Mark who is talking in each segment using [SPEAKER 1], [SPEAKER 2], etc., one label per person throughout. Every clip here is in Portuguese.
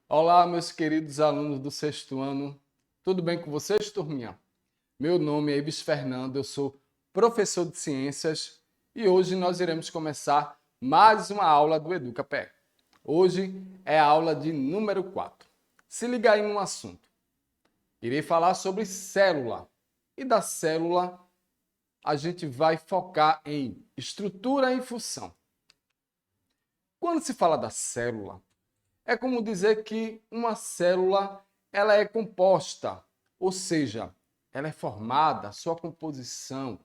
[SPEAKER 1] Olá, meus queridos alunos do sexto ano. Tudo bem com vocês, turminha? Meu nome é Ibis Fernando, eu sou professor de ciências e hoje nós iremos começar mais uma aula do EducaPé. Hoje é a aula de número 4. Se liga aí no assunto. Irei falar sobre célula e da célula a gente vai focar em estrutura e função. Quando se fala da célula, é como dizer que uma célula ela é composta, ou seja, ela é formada, sua composição.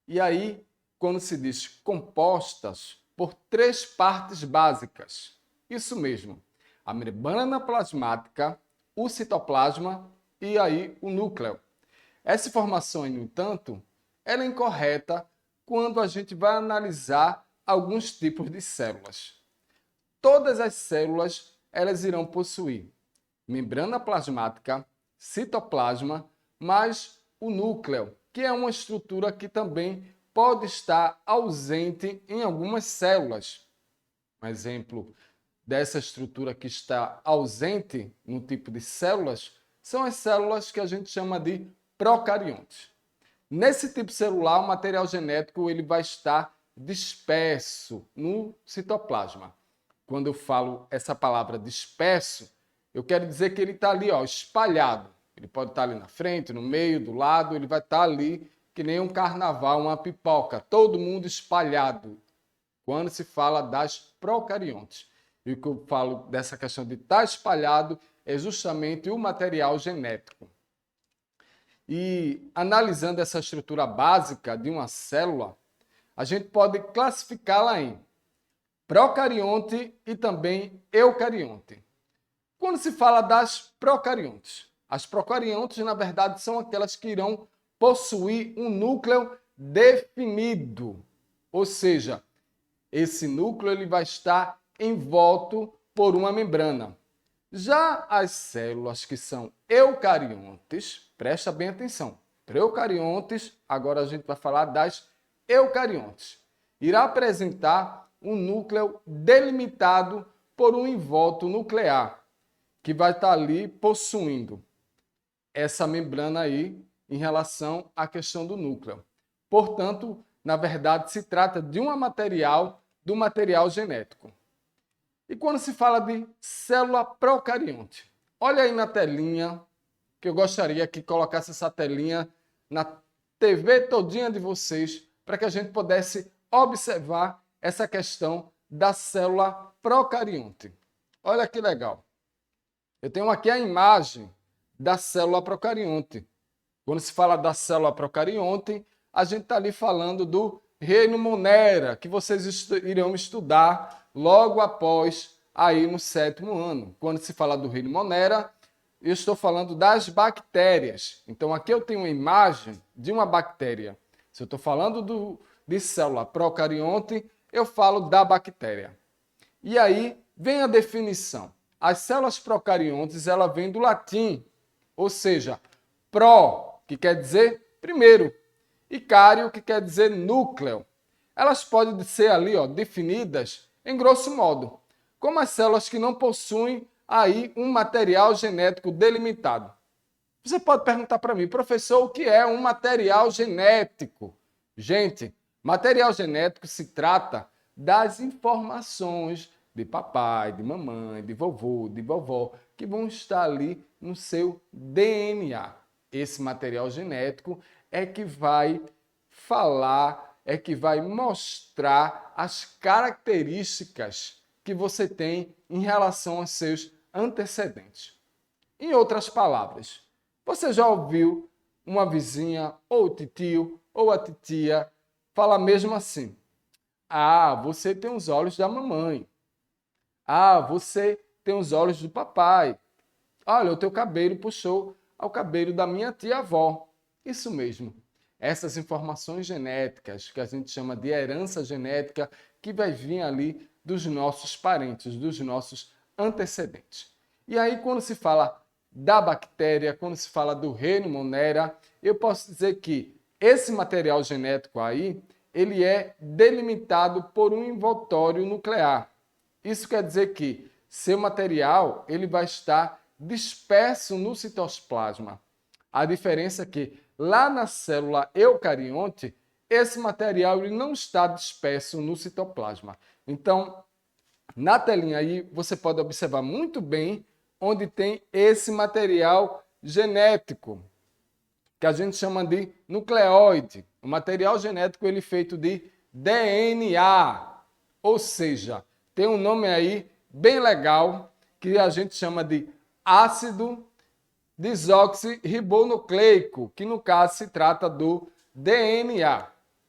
[SPEAKER 1] E aí, quando se diz compostas por 3 partes básicas, isso mesmo, a membrana plasmática, o citoplasma e aí o núcleo. Essa informação, no entanto, ela é incorreta quando a gente vai analisar alguns tipos de células. Todas as células elas irão possuir membrana plasmática, citoplasma, mais o núcleo, que é uma estrutura que também pode estar ausente em algumas células. Um exemplo dessa estrutura que está ausente no tipo de células são as células que a gente chama de procariontes. Nesse tipo celular, o material genético ele vai estar disperso no citoplasma. Quando eu falo essa palavra disperso, eu quero dizer que ele está ali, espalhado. Ele pode estar ali na frente, no meio, do lado, ele vai estar ali que nem um carnaval, uma pipoca, todo mundo espalhado. Quando se fala das procariontes. E o que eu falo dessa questão de estar espalhado é justamente o material genético. E analisando essa estrutura básica de uma célula, a gente pode classificá-la em procarionte e também eucarionte. Quando se fala das procariontes, as procariontes, na verdade, são aquelas que irão possuir um núcleo definido. Ou seja, esse núcleo ele vai estar envolto por uma membrana. Já as células que são eucariontes, presta bem atenção, procariontes, agora a gente vai falar das eucariontes. Irá apresentar um núcleo delimitado por um invólucro nuclear, que vai estar ali possuindo essa membrana aí em relação à questão do núcleo. Portanto, na verdade, se trata de um material do material genético. E quando se fala de célula procarionte, olha aí na telinha, que eu gostaria que colocasse essa telinha na TV todinha de vocês, para que a gente pudesse observar essa questão da célula procarionte. Olha que legal. Eu tenho aqui a imagem da célula procarionte. Quando se fala da célula procarionte, a gente está ali falando do reino Monera, que vocês irão estudar logo após aí no 7º ano. Quando se fala do reino Monera, eu estou falando das bactérias. Então aqui eu tenho uma imagem de uma bactéria. Se eu estou falando de célula procarionte, eu falo da bactéria. E aí vem a definição. As células procariontes, ela vem do latim, ou seja, pro, que quer dizer primeiro, e cário, que quer dizer núcleo. Elas podem ser ali, definidas em grosso modo, como as células que não possuem aí um material genético delimitado. Você pode perguntar para mim, professor, o que é um material genético? Gente, material genético se trata das informações de papai, de mamãe, de vovô, de vovó, que vão estar ali no seu DNA. Esse material genético é que vai falar, é que vai mostrar as características que você tem em relação aos seus antecedentes. Em outras palavras, você já ouviu uma vizinha, ou o titio, ou a titia, falar mesmo assim: ah, você tem os olhos da mamãe. Ah, você tem os olhos do papai. Olha, o teu cabelo puxou ao cabelo da minha tia-avó. Isso mesmo. Essas informações genéticas, que a gente chama de herança genética, que vai vir ali dos nossos parentes, dos nossos antecedentes. E aí, quando se fala da bactéria, quando se fala do reino Monera, eu posso dizer que esse material genético aí, ele é delimitado por um envoltório nuclear. Isso quer dizer que seu material ele vai estar disperso no citoplasma. A diferença é que lá na célula eucarionte, esse material ele não está disperso no citoplasma. Então, na telinha aí, você pode observar muito bem onde tem esse material genético, que a gente chama de nucleóide. O material genético ele é feito de DNA, ou seja, tem um nome aí bem legal que a gente chama de ácido desoxirribonucleico, que no caso se trata do DNA.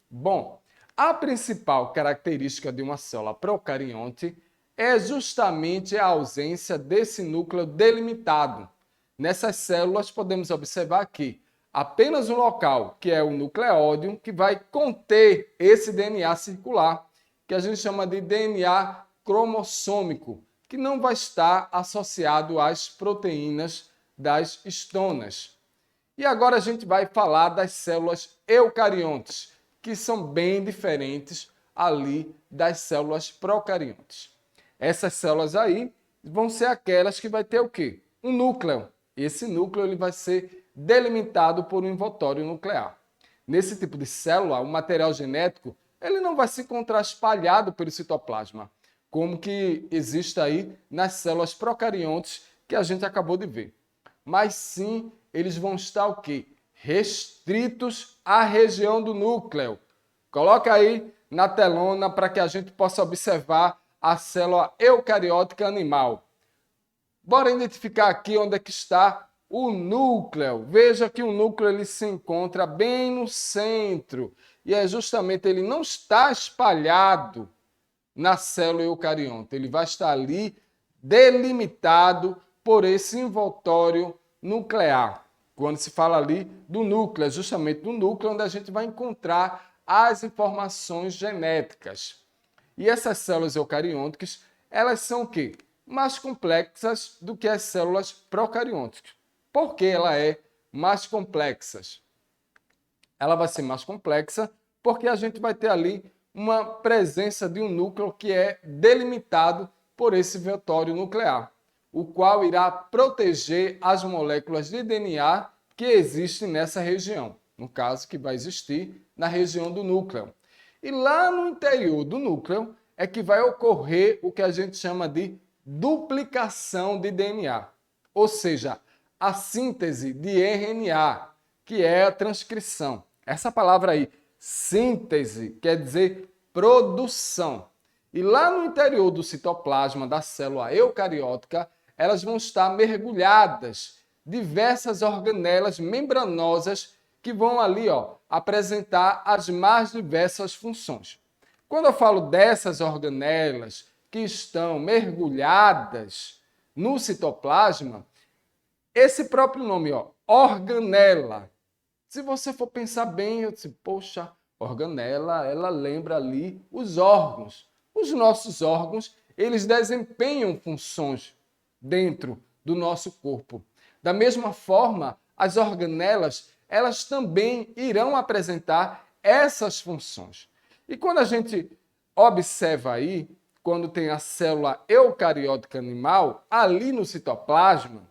[SPEAKER 1] Bom, a principal característica de uma célula procarionte é justamente a ausência desse núcleo delimitado. Nessas células podemos observar que apenas um local, que é o nucleóide, que vai conter esse DNA circular, que a gente chama de DNA cromossômico, que não vai estar associado às proteínas das histonas. E agora a gente vai falar das células eucariontes, que são bem diferentes ali das células procariontes. Essas células aí vão ser aquelas que vai ter o quê? Um núcleo. Esse núcleo ele vai ser delimitado por um envoltório nuclear. Nesse tipo de célula, o material genético ele não vai se encontrar espalhado pelo citoplasma, como que existe aí nas células procariontes que a gente acabou de ver. Mas sim, eles vão estar o quê? Restritos à região do núcleo. Coloca aí na telona para que a gente possa observar a célula eucariótica animal. Bora identificar aqui onde é que está o núcleo. Veja que o núcleo ele se encontra bem no centro. E é justamente ele não está espalhado na célula eucarionte. Ele vai estar ali delimitado por esse envoltório nuclear. Quando se fala ali do núcleo, é justamente do núcleo onde a gente vai encontrar as informações genéticas. E essas células eucariôticas, elas são o quê? Mais complexas do que as células procariôticas. Por que ela é mais complexa? Ela vai ser mais complexa porque a gente vai ter ali uma presença de um núcleo que é delimitado por esse envoltório nuclear, o qual irá proteger as moléculas de DNA que existem nessa região, no caso que vai existir na região do núcleo. E lá no interior do núcleo é que vai ocorrer o que a gente chama de duplicação de DNA, ou seja, a síntese de RNA, que é a transcrição. Essa palavra aí, síntese, quer dizer produção. E lá no interior do citoplasma da célula eucariótica, elas vão estar mergulhadas diversas organelas membranosas que vão ali apresentar as mais diversas funções. Quando eu falo dessas organelas que estão mergulhadas no citoplasma, esse próprio nome, organela. Se você for pensar bem, eu disse, poxa, organela, ela lembra ali os órgãos. Os nossos órgãos, eles desempenham funções dentro do nosso corpo. Da mesma forma, as organelas, elas também irão apresentar essas funções. E quando a gente observa aí, quando tem a célula eucariótica animal, ali no citoplasma,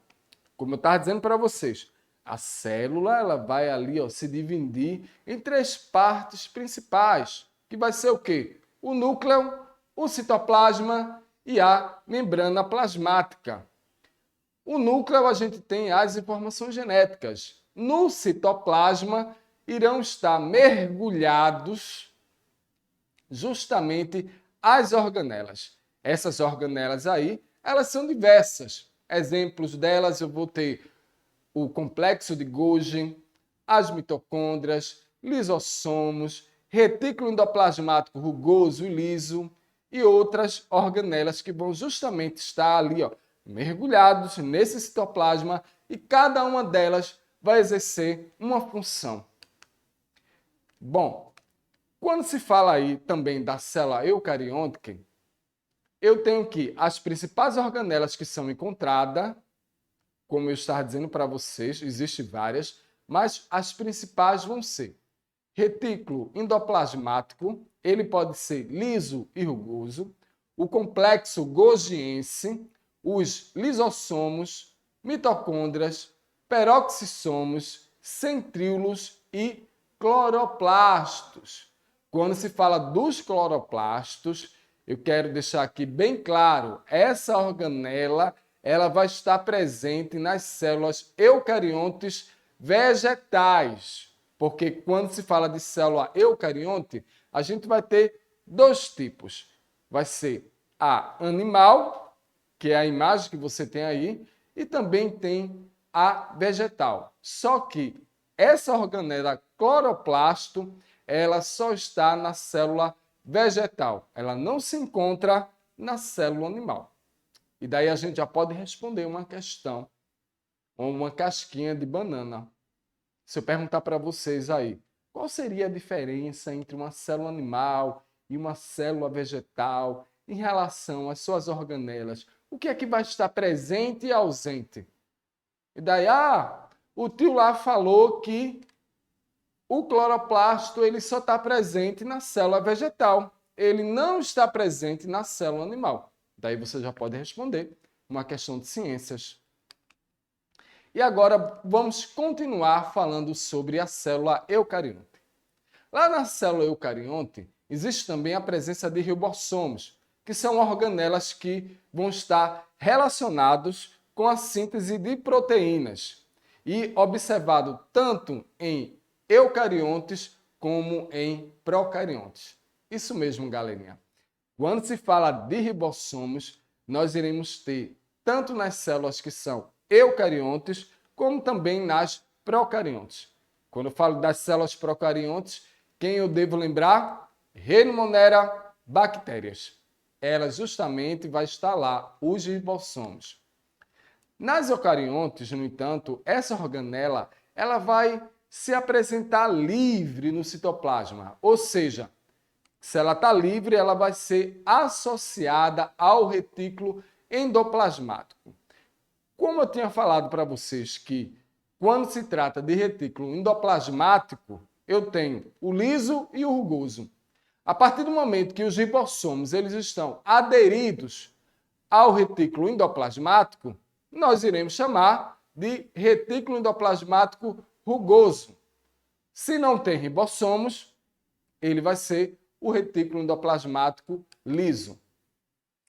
[SPEAKER 1] como eu estava dizendo para vocês, a célula ela vai ali se dividir em três partes principais, que vai ser o quê? O núcleo, o citoplasma e a membrana plasmática. O núcleo a gente tem as informações genéticas. No citoplasma irão estar mergulhados justamente as organelas. Essas organelas aí, elas são diversas. Exemplos delas eu vou ter o complexo de Golgi, as mitocôndrias, lisossomos, retículo endoplasmático rugoso e liso e outras organelas que vão justamente estar ali, mergulhados nesse citoplasma e cada uma delas vai exercer uma função. Bom, quando se fala aí também da célula eucariôtica, eu tenho que as principais organelas que são encontradas, como eu estava dizendo para vocês, existem várias, mas as principais vão ser retículo endoplasmático, ele pode ser liso e rugoso, o complexo golgiense, os lisossomos, mitocôndrias, peroxissomos, centríolos e cloroplastos. Quando se fala dos cloroplastos, eu quero deixar aqui bem claro, essa organela ela vai estar presente nas células eucariontes vegetais. Porque quando se fala de célula eucarionte, a gente vai ter dois tipos. Vai ser a animal, que é a imagem que você tem aí, e também tem a vegetal. Só que essa organela cloroplasto, ela só está na célula vegetal. Ela não se encontra na célula animal. E daí a gente já pode responder uma questão, ou uma casquinha de banana. Se eu perguntar para vocês aí, qual seria a diferença entre uma célula animal e uma célula vegetal em relação às suas organelas? O que é que vai estar presente e ausente? E daí, o tio lá falou que o cloroplasto ele só está presente na célula vegetal. Ele não está presente na célula animal. Daí você já pode responder uma questão de ciências. E agora vamos continuar falando sobre a célula eucarionte. Lá na célula eucarionte existe também a presença de ribossomos, que são organelas que vão estar relacionados com a síntese de proteínas e observado tanto em eucariontes como em procariontes. Isso mesmo, galerinha. Quando se fala de ribossomos, nós iremos ter tanto nas células que são eucariontes, como também nas procariontes. Quando eu falo das células procariontes, quem eu devo lembrar? Reino Monera, bactérias. Elas justamente vai estar lá, os ribossomos. Nas eucariontes, no entanto, essa organela ela vai se apresentar livre no citoplasma, ou seja, se ela está livre, ela vai ser associada ao retículo endoplasmático. Como eu tinha falado para vocês que quando se trata de retículo endoplasmático, eu tenho o liso e o rugoso. A partir do momento que os ribossomos eles estão aderidos ao retículo endoplasmático, nós iremos chamar de retículo endoplasmático rugoso. Se não tem ribossomos, ele vai ser o retículo endoplasmático liso.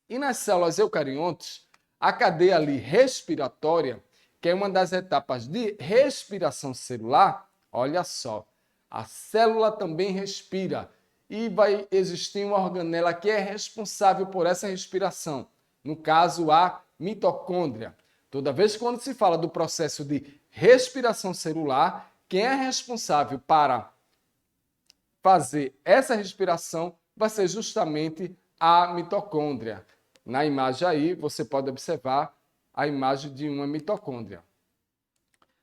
[SPEAKER 1] E nas células eucariontes, a cadeia ali respiratória, que é uma das etapas de respiração celular, olha só, a célula também respira e vai existir uma organela que é responsável por essa respiração, no caso a mitocôndria. Toda vez que quando se fala do processo de respiração celular, quem é responsável para fazer essa respiração vai ser justamente a mitocôndria. Na imagem aí, você pode observar a imagem de uma mitocôndria.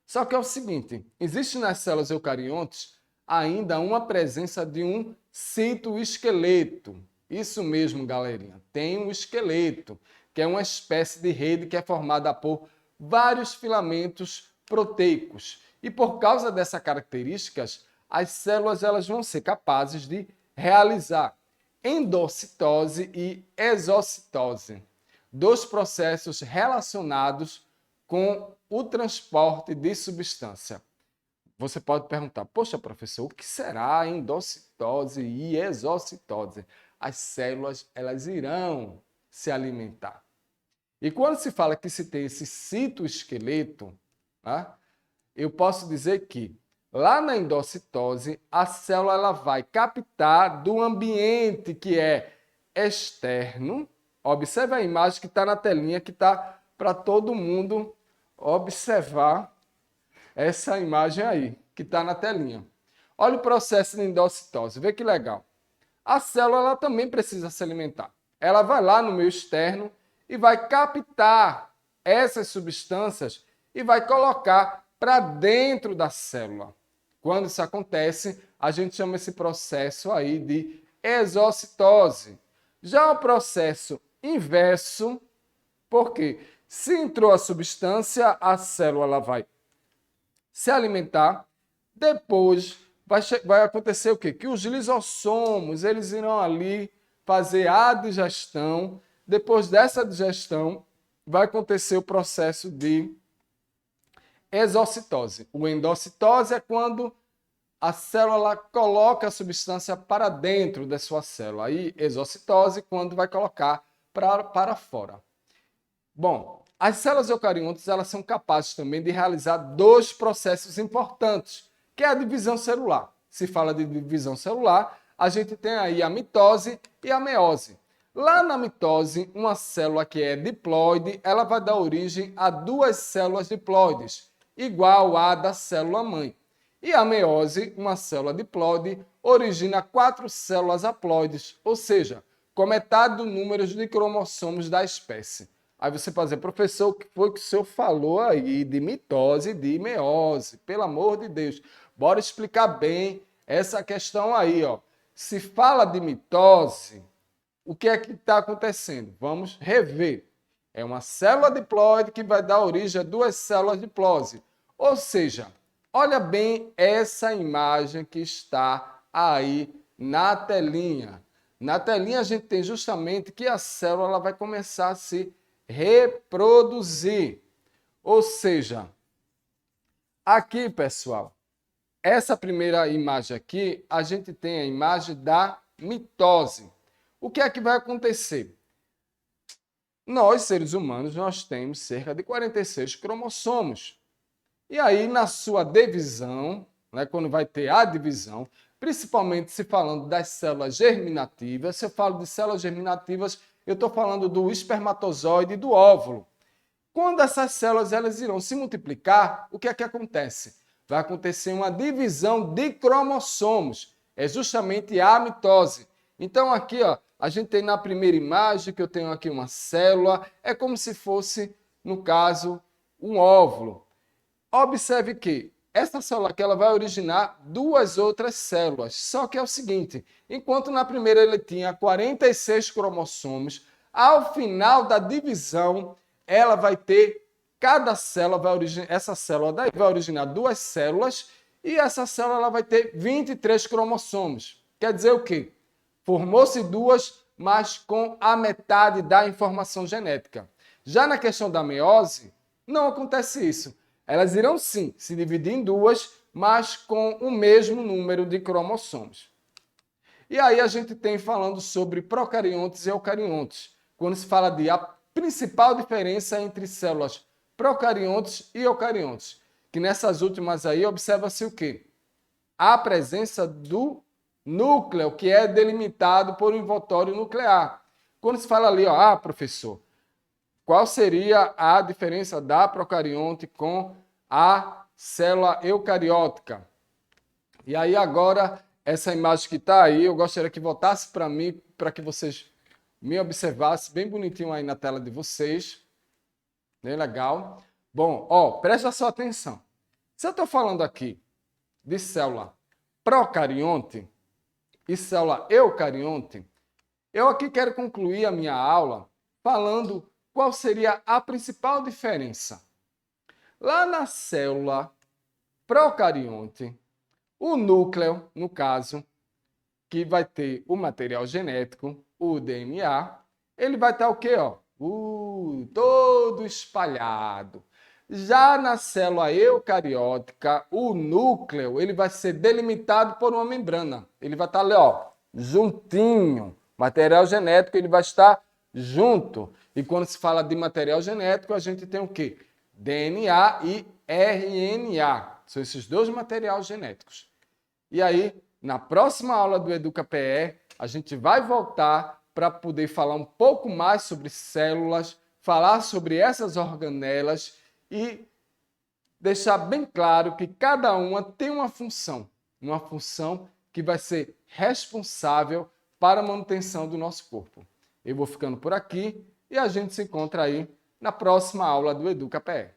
[SPEAKER 1] Só que é o seguinte, existe nas células eucariontes ainda uma presença de um citoesqueleto. Isso mesmo, galerinha, tem um esqueleto, que é uma espécie de rede que é formada por vários filamentos proteicos. E por causa dessas características, as células elas vão ser capazes de realizar endocitose e exocitose, dois processos relacionados com o transporte de substância. Você pode perguntar, poxa, professor, o que será endocitose e exocitose? As células elas irão se alimentar. E quando se fala que se tem esse citoesqueleto, eu posso dizer que lá na endocitose, a célula ela vai captar do ambiente que é externo. Observe a imagem que está na telinha, que está para todo mundo observar essa imagem aí, que está na telinha. Olha o processo de endocitose, vê que legal. A célula ela também precisa se alimentar. Ela vai lá no meio externo e vai captar essas substâncias e vai colocar para dentro da célula. Quando isso acontece, a gente chama esse processo aí de exocitose. Já o processo inverso, porque se entrou a substância, a célula ela vai se alimentar, depois vai acontecer o quê? Que os lisossomos, eles irão ali fazer a digestão, depois dessa digestão vai acontecer o processo de exocitose. O endocitose é quando a célula coloca a substância para dentro da sua célula. Aí, exocitose, quando vai colocar para fora. Bom, as células eucariontas elas são capazes também de realizar dois processos importantes, que é a divisão celular. Se fala de divisão celular, a gente tem aí a mitose e a meiose. Lá na mitose, uma célula que é diploide, ela vai dar origem a duas células diploides, igual à da célula-mãe. E a meiose, uma célula diploide, origina 4 células haploides, ou seja, com metade do número de cromossomos da espécie. Aí você pode dizer, professor, o que foi que o senhor falou aí de mitose e de meiose? Pelo amor de Deus, bora explicar bem essa questão aí, ó. Se fala de mitose, o que é que está acontecendo? Vamos rever. É uma célula diploide que vai dar origem a duas células diplose. Ou seja, olha bem essa imagem que está aí na telinha. Na telinha a gente tem justamente que a célula ela vai começar a se reproduzir. Ou seja, aqui, pessoal, essa primeira imagem aqui, a gente tem a imagem da mitose. O que é que vai acontecer? Nós, seres humanos, nós temos cerca de 46 cromossomos. E aí, na sua divisão, né, quando vai ter a divisão, principalmente se falando das células germinativas, se eu falo de células germinativas, eu estou falando do espermatozoide e do óvulo. Quando essas células elas irão se multiplicar, o que é que acontece? Vai acontecer uma divisão de cromossomos. É justamente a mitose. Então aqui, ó, a gente tem na primeira imagem que eu tenho aqui uma célula, é como se fosse, no caso, um óvulo. Observe que essa célula aqui ela vai originar duas outras células. Só que é o seguinte, enquanto na primeira ele tinha 46 cromossomos, ao final da divisão, ela vai ter, cada célula vai originar, essa célula daí vai originar duas células e essa célula ela vai ter 23 cromossomos. Quer dizer o quê? Formou-se duas, mas com a metade da informação genética. Já na questão da meiose, não acontece isso. Elas irão sim se dividir em duas, mas com o mesmo número de cromossomos. E aí a gente tem falando sobre procariontes e eucariontes, quando se fala de a principal diferença entre células procariontes e eucariontes, que nessas últimas aí observa-se o quê? A presença do núcleo, que é delimitado por um envoltório nuclear. Quando se fala ali, ó, professor, qual seria a diferença da procarionte com a célula eucariótica? E aí agora, essa imagem que está aí, eu gostaria que voltasse para mim, para que vocês me observassem bem bonitinho aí na tela de vocês. Bem legal. Bom, ó, presta sua atenção. Se eu estou falando aqui de célula procarionte e célula eucarionte, eu aqui quero concluir a minha aula falando qual seria a principal diferença. Lá na célula procarionte, o núcleo, no caso, que vai ter o material genético, o DNA, ele vai estar o quê? Ó? Todo espalhado. Já na célula eucariótica, o núcleo ele vai ser delimitado por uma membrana. Ele vai estar ali, ó, juntinho. Material genético ele vai estar junto. E quando se fala de material genético, a gente tem o quê? DNA e RNA. São esses dois materiais genéticos. E aí, na próxima aula do EducaPE, a gente vai voltar para poder falar um pouco mais sobre células, falar sobre essas organelas e deixar bem claro que cada uma tem uma função que vai ser responsável para a manutenção do nosso corpo. Eu vou ficando por aqui e a gente se encontra aí na próxima aula do EducaPE.